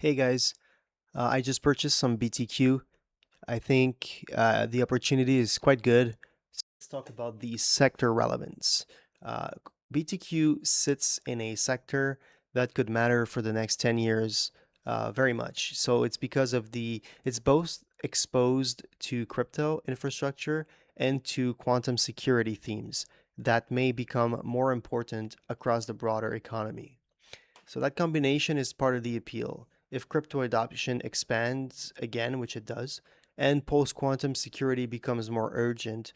Hey guys, I just purchased some BTQ. I think the opportunity is quite good. Let's talk about the sector relevance. Uh, BTQ sits in a sector that could matter for the next 10 years very much. So it's because of it's both exposed to crypto infrastructure and to quantum security themes that may become more important across the broader economy. So that combination is part of the appeal. If crypto adoption expands again, which it does, and post-quantum security becomes more urgent,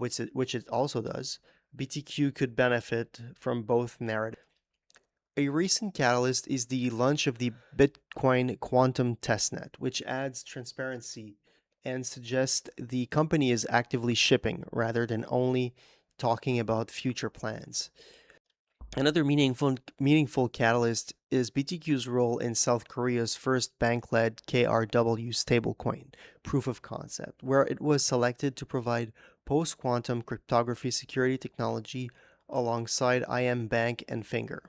which it also does, BTQ could benefit from both narratives. A recent catalyst is the launch of the Bitcoin Quantum Testnet, which adds transparency and suggests the company is actively shipping rather than only talking about future plans. Another meaningful catalyst is BTQ's role in South Korea's first bank-led KRW stablecoin proof of concept, where it was selected to provide post-quantum cryptography security technology alongside IM Bank and Finger.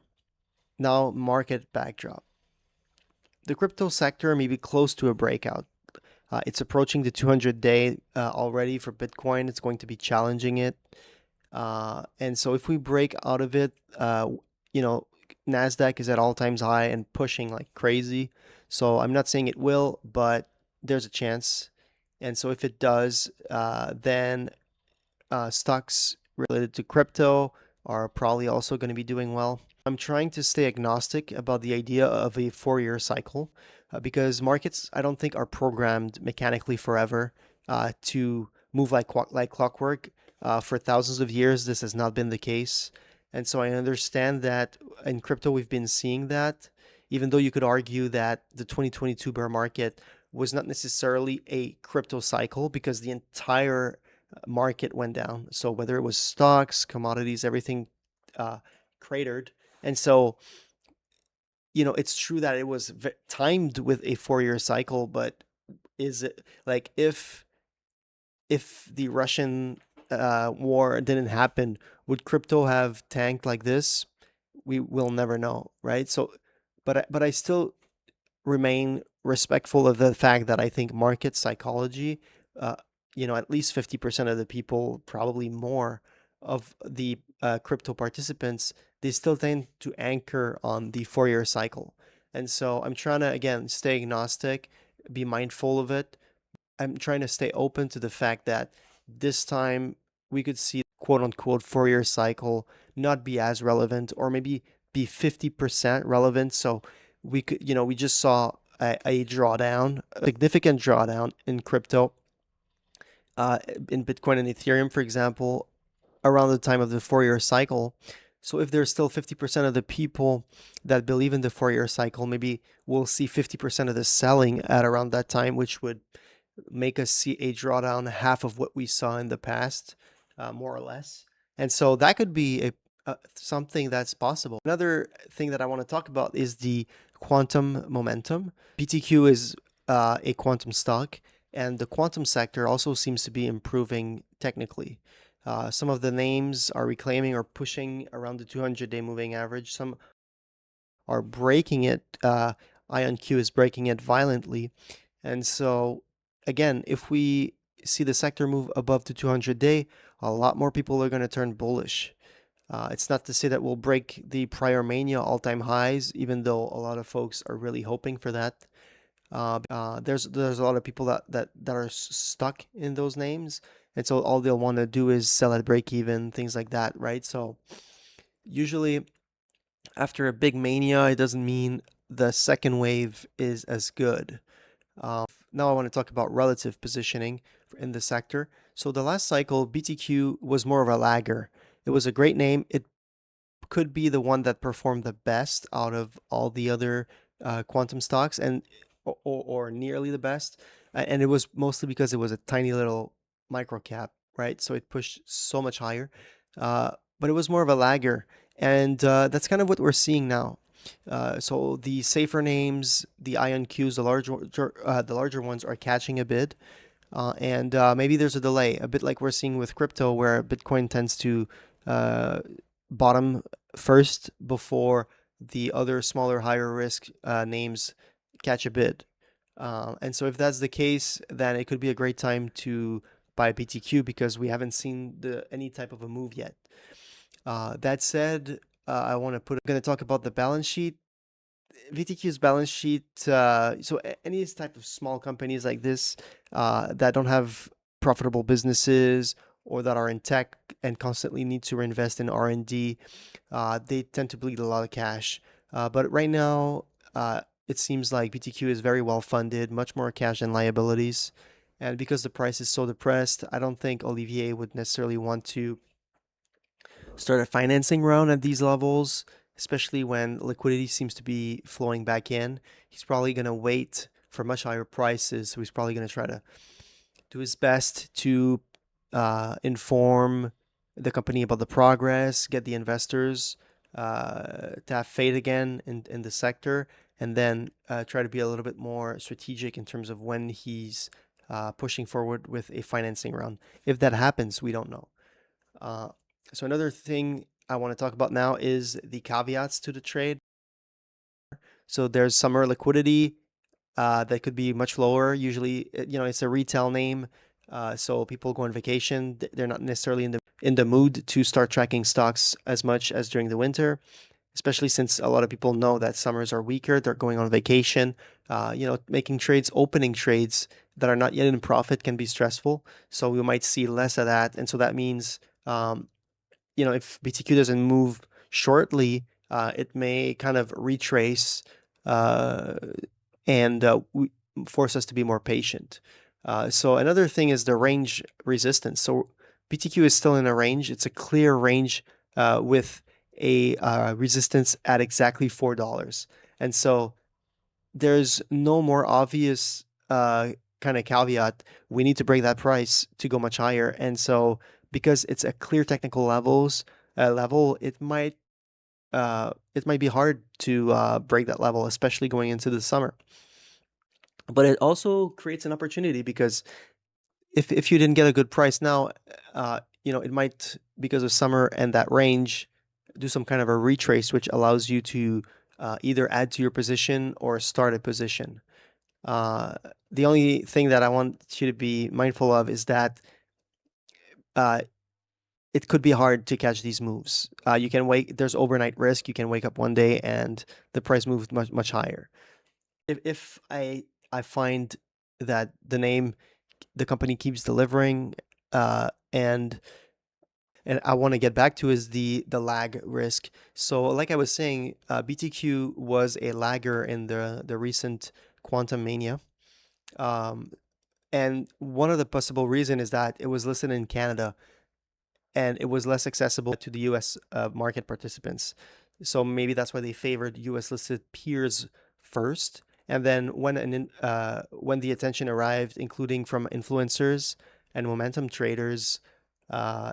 Now, market backdrop. The crypto sector may be close to a breakout. It's approaching the 200-day already for Bitcoin. It's going to be challenging it. And so if we break out of it, you know, Nasdaq is at all times high and pushing like crazy. So I'm not saying it will, but there's a chance. And so if it does, then stocks related to crypto are probably also going to be doing well. I'm trying to stay agnostic about the idea of a 4-year cycle because markets, I don't think, are programmed mechanically forever to move like clockwork. For thousands of years, this has not been the case. And so I understand that in crypto, we've been seeing that, even though you could argue that the 2022 bear market was not necessarily a crypto cycle because the entire market went down. So whether it was stocks, commodities, everything uh, cratered. And so, it's true that it was timed with a 4-year cycle, but is it like if the Russian war didn't happen, would crypto have tanked like this? We will never know, right? So, but I still remain respectful of the fact that I think market psychology, uh, at least 50% of the people, probably more of the crypto participants, they still tend to anchor on the 4-year cycle. And so I'm trying to, again, stay agnostic, be mindful of it. I'm trying to stay open to the fact that this time we could see quote unquote 4-year cycle not be as relevant or maybe be 50% relevant. So we just saw a drawdown, a significant drawdown in crypto, in Bitcoin and Ethereum, for example, around the time of the 4-year cycle. So if there's still 50% of the people that believe in the 4-year cycle, maybe we'll see 50% of the selling at around that time, which would make us see a drawdown half of what we saw in the past, more or less. And so that could be something that's possible. Another thing that I want to talk about is the quantum momentum. BTQ is a quantum stock, and the quantum sector also seems to be improving technically. Some of the names are reclaiming or pushing around the 200-day moving average. Some are breaking it. IonQ is breaking it violently. And so, again, if we see the sector move above the 200-day, a lot more people are going to turn bullish. It's not to say that we'll break the prior mania all-time highs, even though a lot of folks are really hoping for that. There's a lot of people that are stuck in those names, and so all they'll want to do is sell at break even, things like that, right? So usually after a big mania, it doesn't mean the second wave is as good. Now I want to talk about relative positioning in the sector. So the last cycle, BTQ was more of a lagger. It was a great name. It could be the one that performed the best out of all the other quantum stocks, and or nearly the best. And it was mostly because it was a tiny little micro cap, right? So it pushed so much higher. Uh, but it was more of a lagger, and that's kind of what we're seeing now. So the safer names, the IonQs, the larger ones are catching a bid, and maybe there's a delay, a bit like we're seeing with crypto, where Bitcoin tends to uh, bottom first before the other smaller, higher risk names catch a bid. And so if that's the case, then it could be a great time to buy BTQ because we haven't seen any type of a move yet. That said, going to talk about the balance sheet. VTQ's balance sheet, any type of small companies like this that don't have profitable businesses or that are in tech and constantly need to reinvest in R&D, they tend to bleed a lot of cash. But right now, it seems like BTQ is very well funded, much more cash than liabilities. And because the price is so depressed, I don't think Olivier would necessarily want to start a financing round at these levels, especially when liquidity seems to be flowing back in. He's probably going to wait for much higher prices. So he's probably going to try to do his best to inform the company about the progress, get the investors to have faith again in the sector, and then try to be a little bit more strategic in terms of when he's pushing forward with a financing round. If that happens, we don't know. Uh, so another thing I want to talk about now is the caveats to the trade. So there's summer liquidity that could be much lower. Usually, it's a retail name, so people go on vacation. They're not necessarily in the mood to start tracking stocks as much as during the winter, especially since a lot of people know that summers are weaker. They're going on vacation. Making trades, opening trades that are not yet in profit can be stressful. So we might see less of that, and so that means if BTQ doesn't move shortly, it may kind of retrace uh, and force us to be more patient. So another thing is the range resistance. So BTQ is still in a range. It's a clear range with a resistance at exactly $4. And so there's no more obvious kind of caveat. We need to break that price to go much higher. And so because it's a clear technical level, it might be hard to break that level, especially going into the summer. But it also creates an opportunity because if you didn't get a good price now, it might, because of summer and that range, do some kind of a retrace, which allows you to either add to your position or start a position. Uh, the only thing that I want you to be mindful of is that uh, it could be hard to catch these moves. You can wake There's overnight risk. You can wake up one day and the price moved much higher. If I find that the company keeps delivering, and I want to get back to is the lag risk. So, like I was saying, BTQ was a lagger in the recent quantum mania. Um, and one of the possible reason is that it was listed in Canada and it was less accessible to the US market participants. So maybe that's why they favored US listed peers first. And then when the attention arrived, including from influencers and momentum traders,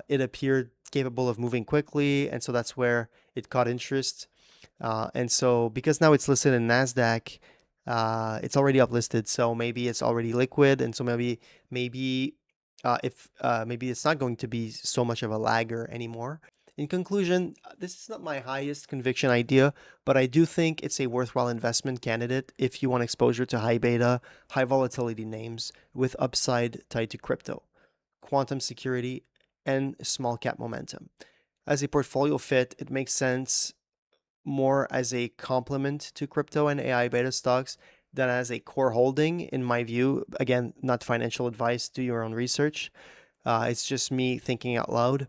it appeared capable of moving quickly. And so that's where it caught interest. And so because now it's listed in NASDAQ, it's already uplisted. So maybe it's already liquid. And so maybe if maybe it's not going to be so much of a lagger anymore. In conclusion, this is not my highest conviction idea, but I do think it's a worthwhile investment candidate if you want exposure to high beta, high volatility names with upside tied to crypto, quantum security, and small cap momentum. As a portfolio fit, it makes sense more as a complement to crypto and AI beta stocks than as a core holding, in my view. Again, not financial advice, do your own research. It's just me thinking out loud.